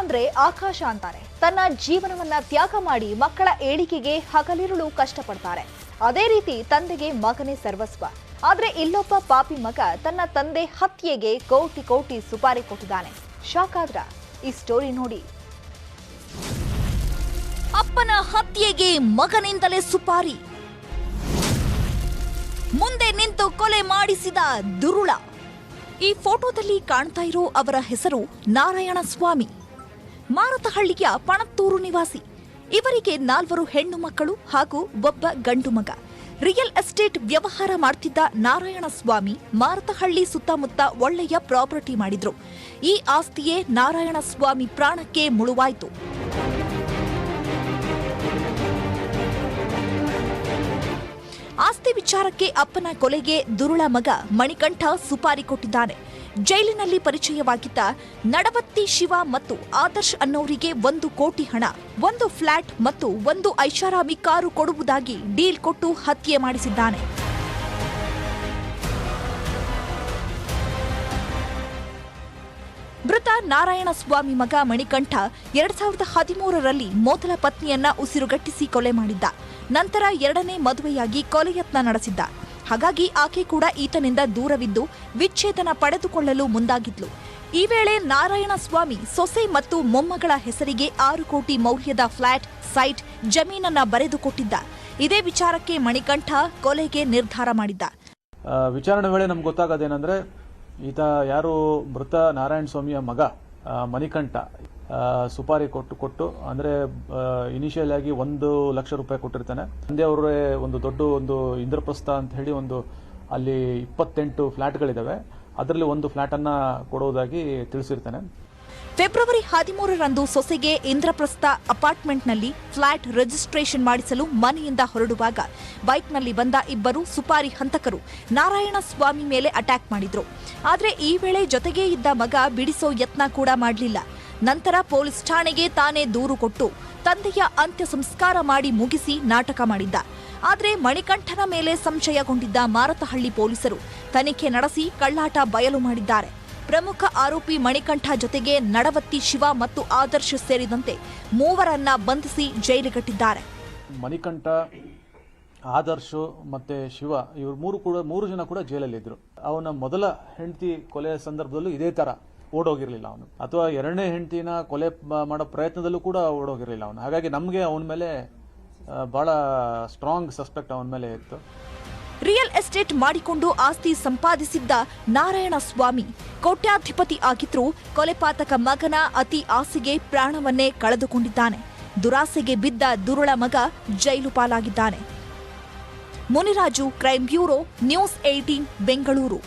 ಅಂದ್ರೆ ಆಕಾಶ ಅಂತಾರೆ. ತನ್ನ ಜೀವನವನ್ನ ತ್ಯಾಗ ಮಾಡಿ ಮಕ್ಕಳ ಏಳಿಗೆಗೆ ಹಗಲಿರುಳು ಕಷ್ಟಪಡ್ತಾರೆ. ಅದೇ ರೀತಿ ತಂದೆಗೆ ಮಗನೇ ಸರ್ವಸ್ವ. ಆದ್ರೆ ಇಲ್ಲೊಬ್ಬ ಪಾಪಿ ಮಗ ತನ್ನ ತಂದೆ ಹತ್ಯೆಗೆ ಕೋಟಿ ಕೋಟಿ ಸುಪಾರಿ ಕೊಟ್ಟಿದ್ದಾನೆ. ಶಾಕ್ ಆದ್ರ ಈ ಸ್ಟೋರಿ ನೋಡಿ. ಅಪ್ಪನ ಹತ್ಯೆಗೆ ಮಗನಿಂದಲೇ ಸುಪಾರಿ, ಮುಂದೆ ನಿಂತು ಕೊಲೆ ಮಾಡಿಸಿದ ದುರುಳ. ಈ ಫೋಟೋದಲ್ಲಿ ಕಾಣ್ತಾ ಇರೋ ಅವರ ಹೆಸರು ನಾರಾಯಣ ಸ್ವಾಮಿ. ಮಾರತಹಳ್ಳಿಯ ಪಣತ್ತೂರು ನಿವಾಸಿ. ಇವರಿಗೆ 4 ಹೆಣ್ಣು ಮಕ್ಕಳು ಹಾಗೂ ಒಬ್ಬ ಗಂಡು ಮಗ. ರಿಯಲ್ ಎಸ್ಟೇಟ್ ವ್ಯವಹಾರ ಮಾಡ್ತಿದ್ದ ನಾರಾಯಣ ಸ್ವಾಮಿ ಮಾರತಹಳ್ಳಿ ಸುತ್ತಮುತ್ತ ಒಳ್ಳೆಯ ಪ್ರಾಪರ್ಟಿ ಮಾಡಿದ್ರು. ಈ ಆಸ್ತಿಯೇ ನಾರಾಯಣ ಸ್ವಾಮಿ ಪ್ರಾಣಕ್ಕೆ ಮುಳುವಾಯಿತು. ಆಸ್ತಿ ವಿಚಾರಕ್ಕೆ ಅಪ್ಪನ ಕೊಲೆಗೆ ದುರುಳ ಮಗ ಮಣಿಕಂಠ ಸುಪಾರಿ ಕೊಟ್ಟಿದ್ದಾನೆ. ಜೈಲಿನಲ್ಲಿ ಪರಿಚಯವಾಗಿದ್ದ ನಡವತ್ತಿ ಶಿವ ಮತ್ತು ಆದರ್ಶ್ ಅನ್ನೋರಿಗೆ 1 ಕೋಟಿ ಹಣ, 1 ಫ್ಲಾಟ್ ಮತ್ತು 1 ಐಷಾರಾಮಿ ಕಾರು ಕೊಡುವುದಾಗಿ ಡೀಲ್ ಕೊಟ್ಟು ಹತ್ಯೆ ಮಾಡಿಸಿದ್ದಾನೆ. ಮೃತ ನಾರಾಯಣ ಸ್ವಾಮಿ ಮಗ ಮಣಿಕಂಠ 2013ರಲ್ಲಿ ಮೊದಲ ಪತ್ನಿಯನ್ನ ಉಸಿರುಗಟ್ಟಿಸಿ ಕೊಲೆ ಮಾಡಿದ್ದ. ನಂತರ 2ನೇ ಮದುವೆಯಾಗಿ ಕೊಲೆಯತ್ನ ನಡೆಸಿದ್ದ. ಹಾಗಾಗಿ ಆಕೆ ಕೂಡ ಈತನಿಂದ ದೂರವಿದ್ದು ವಿಚ್ಛೇದನ ಪಡೆದುಕೊಳ್ಳಲು ಮುಂದಾಗಿದ್ಲು. ಈ ವೇಳೆ ನಾರಾಯಣ ಸ್ವಾಮಿ ಸೊಸೆ ಮತ್ತು ಮೊಮ್ಮಗಳ ಹೆಸರಿಗೆ 6 ಕೋಟಿ ಮೌಲ್ಯದ ಫ್ಲಾಟ್, ಸೈಟ್, ಜಮೀನನ್ನ ಬರೆದುಕೊಟ್ಟಿದ್ದ. ಇದೇ ವಿಚಾರಕ್ಕೆ ಮಣಿಕಂಠ ಕೊಲೆಗೆ ನಿರ್ಧಾರ ಮಾಡಿದ್ದ. ವಿಚಾರಣೆ ವೇಳೆ ನಮ್ಗೆ ಗೊತ್ತಾಗೋದೇನೆಂದ್ರೆ, ಈತ ಯಾರು ಮೃತ ನಾರಾಯಣ ಸ್ವಾಮಿಯ ಮಗ ಮಣಿಕಂಠ ಸುಪಾರಿ ಕೊಟ್ಟು ಅಂದ್ರೆ ಇನಿಷಿಯಲ್ ಆಗಿ 1 ಲಕ್ಷ ರೂಪಾಯಿ ಕೊಟ್ಟಿರ್ತಾನೆ. ತಂದೆ ಅವರೇ ಒಂದು ದೊಡ್ಡ ಇಂದ್ರಪ್ರಸ್ಥ ಅಂತ ಹೇಳಿ ಅಲ್ಲಿ 28 ಫ್ಲಾಟ್ಗಳಿದಾವೆ. ಅದರಲ್ಲಿ 1 ಫ್ಲಾಟ್ ಅನ್ನ ಕೊಡುವುದಾಗಿ ತಿಳಿಸಿರ್ತಾನೆ. ಫೆಬ್ರವರಿ 13ರಂದು ಸೊಸೆಗೆ ಇಂದ್ರಪ್ರಸ್ಥ ಅಪಾರ್ಟ್ಮೆಂಟ್ನಲ್ಲಿ ಫ್ಲಾಟ್ ರಿಜಿಸ್ಟ್ರೇಷನ್ ಮಾಡಿಸಲು ಮನೆಯಿಂದ ಹೊರಡುವಾಗ ಬೈಕ್ನಲ್ಲಿ ಬಂದ ಇಬ್ಬರು ಸುಪಾರಿ ಹಂತಕರು ನಾರಾಯಣ ಸ್ವಾಮಿ ಮೇಲೆ ಅಟ್ಯಾಕ್ ಮಾಡಿದ್ರು. ಆದ್ರೆ ಈ ವೇಳೆ ಜೊತೆಗೇ ಇದ್ದ ಮಗ ಬಿಡಿಸೋ ಯತ್ನ ಕೂಡ ಮಾಡಲಿಲ್ಲ. ನಂತರ ಪೊಲೀಸ್ ಠಾಣೆಗೆ ತಾನೇ ದೂರು ಕೊಟ್ಟು ತಂದೆಯ ಅಂತ್ಯ ಸಂಸ್ಕಾರ ಮಾಡಿ ಮುಗಿಸಿ ನಾಟಕ ಮಾಡಿದ್ದ. ಆದ್ರೆ ಮಣಿಕಂಠನ ಮೇಲೆ ಸಂಶಯಗೊಂಡಿದ್ದ ಮಾರತಹಳ್ಳಿ ಪೊಲೀಸರು ತನಿಖೆ ನಡೆಸಿ ಕಳ್ಳಾಟ ಬಯಲು ಮಾಡಿದ್ದಾರೆ. ಪ್ರಮುಖ ಆರೋಪಿ ಮಣಿಕಂಠ ಜೊತೆಗೆ ನಡವತ್ತಿ ಶಿವ ಮತ್ತು ಆದರ್ಶ್ ಸೇರಿದಂತೆ 3ರನ್ನ ಬಂಧಿಸಿ ಜೈಲಿಗಟ್ಟಿದ್ದಾರೆ. ಮಣಿಕಂಠ, ಆದರ್ಶ್ ಮತ್ತೆ ಶಿವ ಇವರು 3 ಜನ ಕೂಡ ಜೈಲಲ್ಲಿದ್ರು. ಅವನ ಮೊದಲ ಹೆಂಡತಿ ಕೊಲೆ ಸಂದರ್ಭದಲ್ಲೂ ಇದೇ ತರ ಓಡೋಗಿರ್ಲಿಲ್ಲ ಅವನು, ಅಥವಾ 2ನೇ ಹೆಂಡತಿನ ಕೊಲೆ ಮಾಡೋ ಪ್ರಯತ್ನದಲ್ಲೂ ಕೂಡ ಓಡೋಗಿರ್ಲಿಲ್ಲ ಅವನು. ಹಾಗಾಗಿ ನಮಗೆ ಅವನ ಮೇಲೆ ಬಹಳ ಸ್ಟ್ರಾಂಗ್ ಸಸ್ಪೆಕ್ಟ್ ಅವನ ಮೇಲೆ ಇತ್ತು. ರಿಯಲ್ ಎಸ್ಟೇಟ್ ಮಾಡಿಕೊಂಡು ಆಸ್ತಿ ಸಂಪಾದಿಸಿದ್ದ ನಾರಾಯಣ ಸ್ವಾಮಿ ಕೋಟ್ಯಾಧಿಪತಿ ಆಗಿದ್ರೂ ಕೊಲೆಪಾತಕ ಮಗನ ಅತಿ ಆಸೆಗೆ ಪ್ರಾಣವನ್ನೇ ಕಳೆದುಕೊಂಡಿದ್ದಾನೆ. ದುರಾಸೆಗೆ ಬಿದ್ದ ದುರುಳ ಮಗ ಜೈಲು ಪಾಲಾಗಿದ್ದಾನೆ. Muniraju, crime bureau, news 18, Bengaluru.